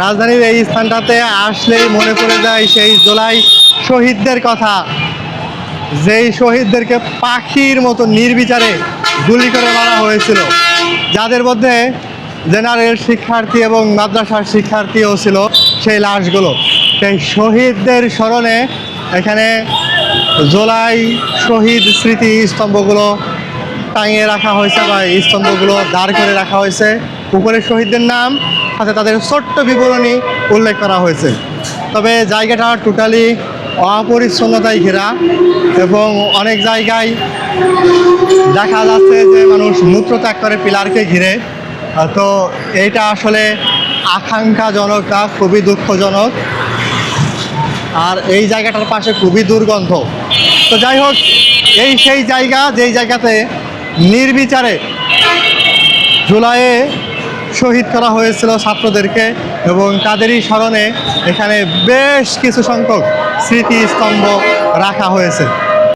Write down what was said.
রাজধানীর এই স্থানটাতে আসলেই মনে পড়ে যায় সেই জুলাই শহীদদের কথা, যেই শহীদদেরকে পাখির মতো নির্বিচারে গুলি করে মারা হয়েছিল, যাদের মধ্যে জেনারেল শিক্ষার্থী এবং মাদ্রাসার শিক্ষার্থীও ছিল। সেই লাশগুলো, সেই শহীদদের স্মরণে এখানে জুলাই শহীদ স্মৃতি স্তম্ভগুলো টাঙিয়ে রাখা হয়েছে বা এই স্তম্ভগুলো দাঁড় করে রাখা হয়েছে। উপরে শহীদদের নাম, সাথে তাদের ছোট্ট বিবরণী উল্লেখ করা হয়েছে। তবে জায়গাটা টোটালি অপরিচ্ছন্নতায় ঘেরা এবং অনেক জায়গায় দেখা যাচ্ছে যে মানুষ মূত্রত্যাগ করে পিলারকে ঘিরে। তো এইটা আসলে আকাঙ্ক্ষাজনক না, খুবই দুঃখজনক। আর এই জায়গাটার পাশে খুবই দুর্গন্ধ। তো যাই হোক, এই সেই জায়গা যেই জায়গাতে নির্বিচারে জুলাইয়ে শহীদ করা হয়েছিল ছাত্রদেরকে, এবং তাদেরই স্মরণে এখানে বেশ কিছু সংখ্যক স্মৃতিস্তম্ভ রাখা হয়েছে।